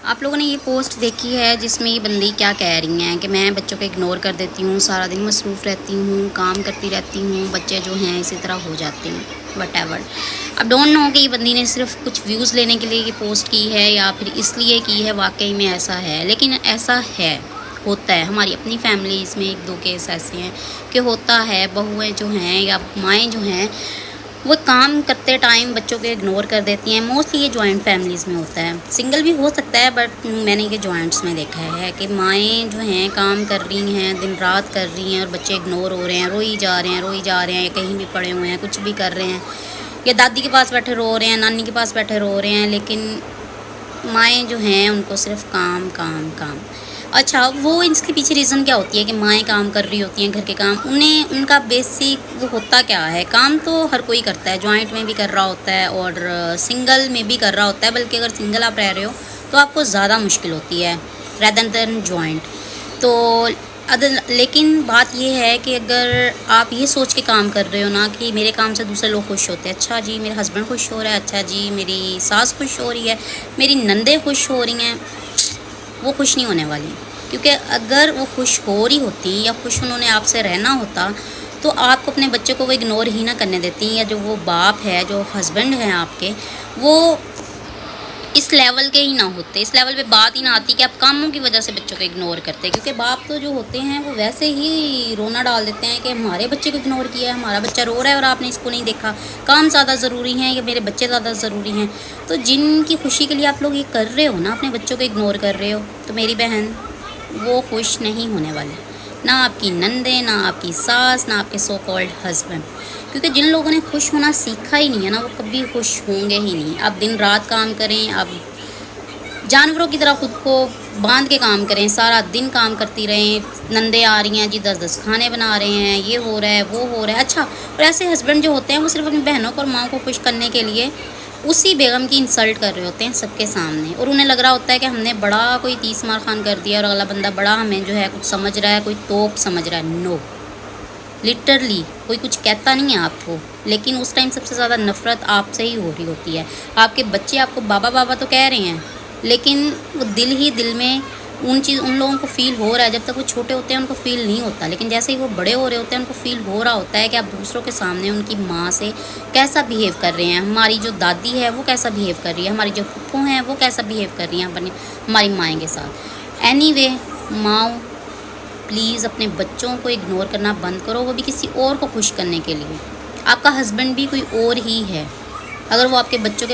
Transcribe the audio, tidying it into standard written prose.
آپ لوگوں نے یہ پوسٹ دیکھی ہے جس میں یہ بندی کیا کہہ رہی ہیں کہ میں بچوں کو اگنور کر دیتی ہوں، سارا دن مصروف رہتی ہوں، کام کرتی رہتی ہوں، بچے جو ہیں اسی طرح ہو جاتے ہیں وٹ ایور۔ اب ڈونٹ نو کہ یہ بندی نے صرف کچھ ویوز لینے کے لیے یہ پوسٹ کی ہے یا پھر اس لیے کی ہے، واقعی میں ایسا ہے، لیکن ایسا ہے، ہوتا ہے۔ ہماری اپنی فیملیز میں ایک دو کیس ایسے ہیں کہ ہوتا ہے، بہویں جو ہیں یا مائیں جو ہیں وہ کام کرتے ٹائم بچوں کو اگنور کر دیتی ہیں۔ موسٹلی یہ جوائنٹ فیملیز میں ہوتا ہے، سنگل بھی ہو سکتا ہے، بٹ میں نے یہ جوائنٹس میں دیکھا ہے کہ مائیں جو ہیں کام کر رہی ہیں، دن رات کر رہی ہیں، اور بچے اگنور ہو رہے ہیں، روئی جا رہے ہیں، یا کہیں بھی پڑے ہوئے ہیں، کچھ بھی کر رہے ہیں، یا دادی کے پاس بیٹھے رو رہے ہیں، نانی کے پاس بیٹھے رو رہے ہیں، لیکن مائیں جو ہیں ان کو صرف کام کام کام۔ اچھا، وہ اس کے پیچھے ریزن کیا ہوتی ہے کہ مائیں کام کر رہی ہوتی ہیں گھر کے کام، ان کا بیسک وہ ہوتا کیا ہے؟ کام تو ہر کوئی کرتا ہے، جوائنٹ میں بھی کر رہا ہوتا ہے اور سنگل میں بھی کر رہا ہوتا ہے، بلکہ اگر سنگل آپ رہ رہے ہو تو آپ کو زیادہ مشکل ہوتی ہے ریدر دین جوائنٹ۔ تو لیکن بات یہ ہے کہ اگر آپ یہ سوچ کے کام کر رہے ہو نا کہ میرے کام سے دوسرے لوگ خوش ہوتے ہیں، اچھا جی میرے ہسبینڈ خوش ہو رہا ہے، اچھا جی میری ساس خوش ہو رہی ہے، میری نندیں خوش ہو رہی ہیں، وہ خوش نہیں ہونے والی، کیونکہ اگر وہ خوش ہو رہی ہوتی یا خوش انہوں نے آپ سے رہنا ہوتا تو آپ کو اپنے بچوں کو وہ اگنور ہی نہ کرنے دیتی، یا جو وہ باپ ہے، جو ہسبینڈ ہیں آپ کے، وہ اس لیول کے ہی نہ ہوتے، اس لیول پہ بات ہی نہ آتی کہ آپ کاموں کی وجہ سے بچوں کو اگنور کرتے، کیونکہ باپ تو جو ہوتے ہیں وہ ویسے ہی رونا ڈال دیتے ہیں کہ ہمارے بچے کو اگنور کیا ہے، ہمارا بچہ رو رہا ہے اور آپ نے اس کو نہیں دیکھا، کام زیادہ ضروری ہیں یا میرے بچے زیادہ ضروری ہیں۔ تو جن کی خوشی کے لیے آپ لوگ یہ کر رہے ہو نا، اپنے بچوں کو اگنور کر رہے ہو، تو میری بہن وہ خوش نہیں ہونے والے، نہ آپ کی نندیں، نہ آپ کی ساس، نہ آپ کے سو کالڈ ہسبینڈ، کیونکہ جن لوگوں نے خوش ہونا سیکھا ہی نہیں ہے نا، وہ کبھی خوش ہوں گے ہی نہیں۔ آپ دن رات کام کریں، آپ جانوروں کی طرح خود کو باندھ کے کام کریں، سارا دن کام کرتی رہیں، نندیں آ رہی ہیں جی 10 کھانے بنا رہے ہیں، یہ ہو رہا ہے وہ ہو رہا ہے۔ اچھا، اور ایسے ہسبینڈ جو ہوتے ہیں وہ صرف اپنی بہنوں کو اور ماں کو خوش کرنے کے لیے اسی بیگم کی انسلٹ کر رہے ہوتے ہیں سب کے سامنے، اور انہیں لگ رہا ہوتا ہے کہ ہم نے بڑا کوئی 30 مار خان کر دیا اور اگلا بندہ بڑا ہمیں جو ہے کچھ سمجھ رہا ہے، کوئی توپ سمجھ رہا ہے۔ نو، لٹرلی کوئی کچھ کہتا نہیں ہے آپ کو، لیکن اس ٹائم سب سے زیادہ نفرت آپ سے ہی ہو رہی ہوتی ہے۔ آپ کے بچے آپ کو بابا بابا تو کہہ رہے ہیں، لیکن وہ دل ہی دل میں ان لوگوں کو فیل ہو رہا ہے، جب تک وہ چھوٹے ہوتے ہیں ان کو فیل نہیں ہوتا، لیکن جیسے ہی وہ بڑے ہو رہے ہوتے ہیں ان کو فیل ہو رہا ہوتا ہے کہ آپ دوسروں کے سامنے ان کی ماں سے کیسا بیہیو کر رہے ہیں، ہماری جو دادی ہے وہ کیسا بیہیو کر رہی ہے، ہماری جو پھپھو ہیں وہ کیسا بیہیو کر رہی ہیں ہماری مائیں کے ساتھ۔ اینی وے، ماؤں پلیز اپنے بچوں کو اگنور کرنا بند کرو، وہ بھی کسی اور کو خوش کرنے کے لیے۔ آپ کا ہسبینڈ بھی کوئی اور ہی ہے، اگر وہ آپ کے بچوں کے